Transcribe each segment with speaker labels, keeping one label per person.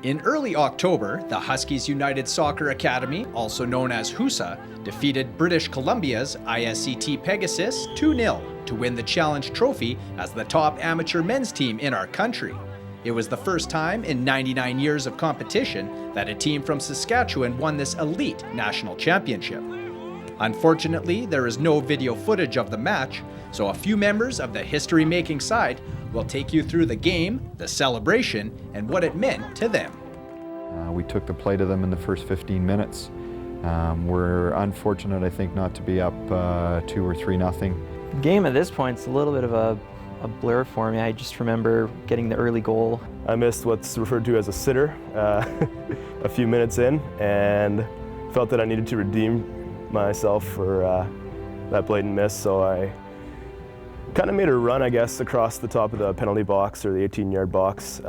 Speaker 1: In early October, the Huskies United Soccer Academy, also known as HUSA, defeated British Columbia's ISCT Pegasus 2-0 to win the Challenge Trophy as the top amateur men's team in our country. It was the first time in 99 years of competition that a team from Saskatchewan won this elite national championship. Unfortunately, there is no video footage of the match, so a few members of the history-making side will take you through the game, the celebration, and what it meant to them.
Speaker 2: We took the play to them in the first 15 minutes. We're unfortunate, I think, not to be up 2 or 3-0.
Speaker 3: The game at this point is a little bit of a blur for me. I just remember getting the early goal.
Speaker 4: I missed what's referred to as a sitter a few minutes in, and felt that I needed to redeem myself for that blatant miss, so I kind of made a run, I guess, across the top of the penalty box or the 18-yard box,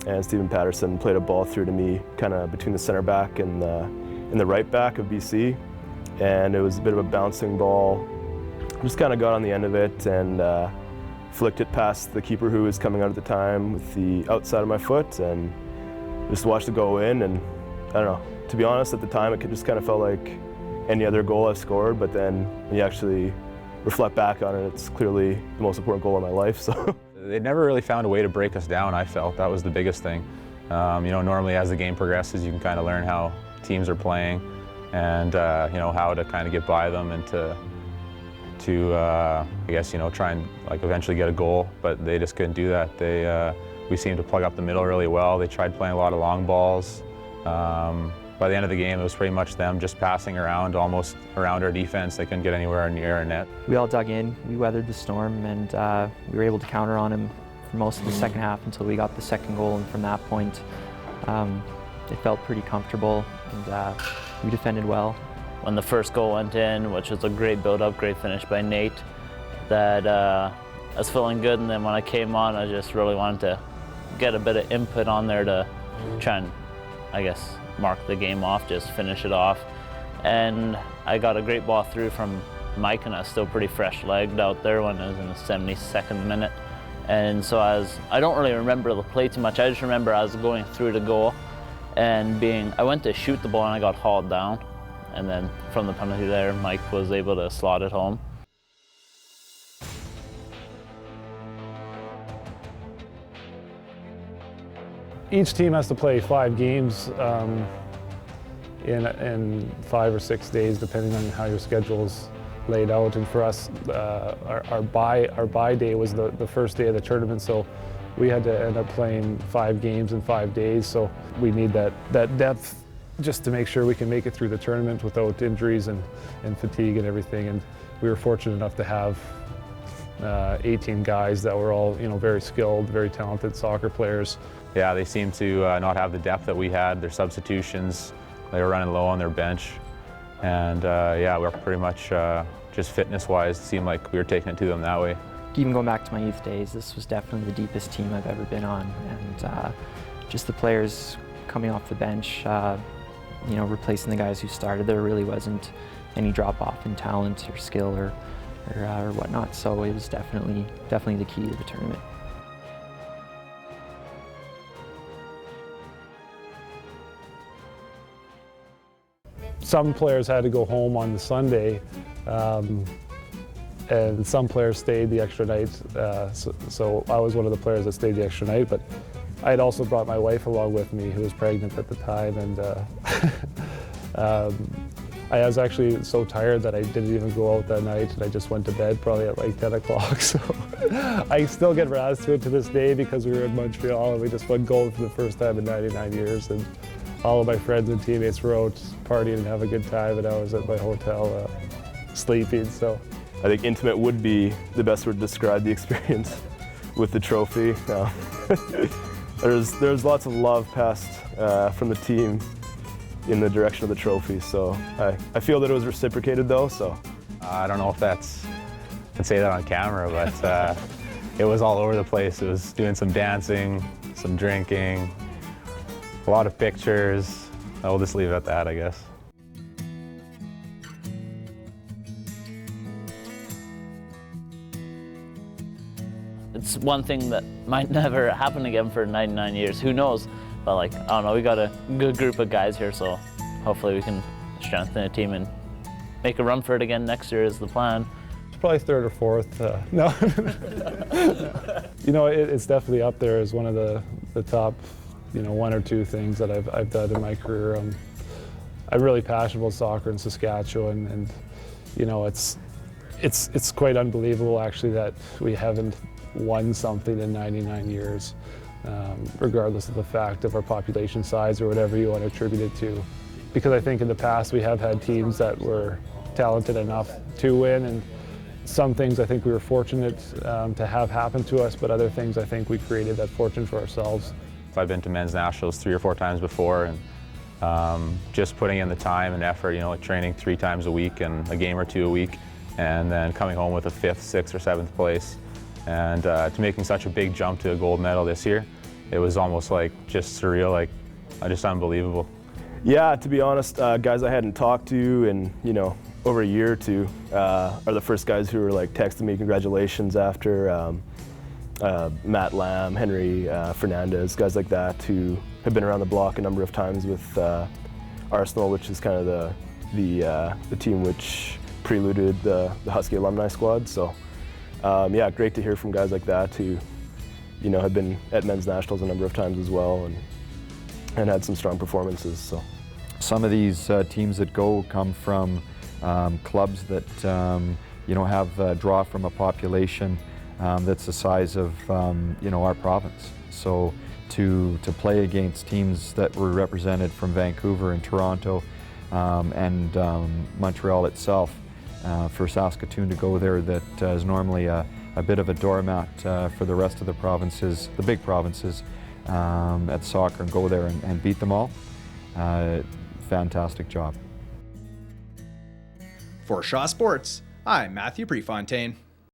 Speaker 4: and Stephen Patterson played a ball through to me kind of between the center back and the right back of BC, and it was a bit of a bouncing ball. Just kind of got on the end of it and flicked it past the keeper who was coming out at the time with the outside of my foot, and just watched it go in. And I don't know, to be honest, at the time it just kind of felt like any other goal I've scored, but then when you actually reflect back on it, it's clearly the most important goal of my life. So
Speaker 5: they never really found a way to break us down. I felt that was the biggest thing. Normally as the game progresses, you can kind of learn how teams are playing, and how to kind of get by them, and to I guess try and eventually get a goal. But they just couldn't do that. We seemed to plug up the middle really well. They tried playing a lot of long balls. By the end of the game, it was pretty much them just passing around, almost around our defense. They couldn't get anywhere near our net.
Speaker 3: We all dug in, we weathered the storm, and we were able to counter on him for most of the second half until we got the second goal, and from that point, it felt pretty comfortable, and we defended well.
Speaker 6: When the first goal went in, which was a great build-up, great finish by Nate, that I was feeling good, and then when I came on, I just really wanted to get a bit of input on there to try and, I guess, mark the game off, just finish it off. And I got a great ball through from Mike, and I was still pretty fresh-legged out there when it was in the 72nd minute. And so I don't really remember the play too much. I just remember I was going through the goal and I went to shoot the ball and I got hauled down. And then from the penalty there, Mike was able to slot it home.
Speaker 7: Each team has to play 5 games in 5 or 6 days, depending on how your schedule's laid out. And for us, our bye day was the first day of the tournament, so we had to end up playing 5 games in 5 days. So we need that depth just to make sure we can make it through the tournament without injuries and fatigue and everything. And we were fortunate enough to have 18 guys that were all very skilled, very talented soccer players.
Speaker 5: Yeah, they seemed to not have the depth that we had. Their substitutions, they were running low on their bench. And we were pretty much just fitness-wise, it seemed like we were taking it to them that way.
Speaker 3: Even going back to my youth days, this was definitely the deepest team I've ever been on. And just the players coming off the bench, replacing the guys who started, there really wasn't any drop-off in talent or skill or whatnot. So it was definitely the key to the tournament.
Speaker 7: Some players had to go home on the Sunday, and some players stayed the extra night. So I was one of the players that stayed the extra night, but I had also brought my wife along with me, who was pregnant at the time, and I was actually so tired that I didn't even go out that night, and I just went to bed probably at like 10 o'clock. So I still get razzed to it to this day because we were in Montreal and we just won gold for the first time in 99 years. And all of my friends and teammates were out partying and having a good time, and I was at my hotel sleeping. So
Speaker 4: I think intimate would be the best word to describe the experience with the trophy. There's lots of love passed from the team in the direction of the trophy, so I feel that it was reciprocated though. So
Speaker 5: I don't know if I can say that on camera, but it was all over the place. It was doing some dancing, some drinking, a lot of pictures. I'll just leave it at that, I guess.
Speaker 6: It's one thing that might never happen again for 99 years. Who knows? But like, I don't know, we got a good group of guys here, so hopefully we can strengthen the team and make a run for it again next year is the plan.
Speaker 7: It's probably third or fourth. No. You know, it's definitely up there as one of the top, you know, one or two things that I've done in my career. I'm really passionate about soccer in Saskatchewan, and you know, it's quite unbelievable actually that we haven't won something in 99 years, regardless of the fact of our population size or whatever you want to attribute it to. Because I think in the past we have had teams that were talented enough to win, and some things I think we were fortunate to have happen to us, but other things I think we created that fortune for ourselves.
Speaker 5: I've been to men's nationals 3 or 4 times before, and just putting in the time and effort, you know, like training 3 times a week and a game or 2 a week, and then coming home with a 5th, 6th, or 7th place. And to making such a big jump to a gold medal this year, it was almost like just surreal, like just unbelievable.
Speaker 4: Yeah, to be honest, guys I hadn't talked to in, you know, over a year or two are the first guys who were like texting me congratulations after. Matt Lamb, Henry Fernandez, guys like that who have been around the block a number of times with Arsenal, which is kind of the team which preluded the Husky alumni squad. So yeah, great to hear from guys like that who, you know, have been at men's nationals a number of times as well and had some strong performances. So
Speaker 2: some of these teams that go come from clubs that you know, have draw from a population that's the size of you know, our province. So to play against teams that were represented from Vancouver and Toronto and Montreal itself, for Saskatoon to go there that is normally a bit of a doormat for the rest of the provinces, the big provinces at soccer, and go there and beat them all. Fantastic job.
Speaker 1: For Shaw Sports, I'm Matthew Prefontaine.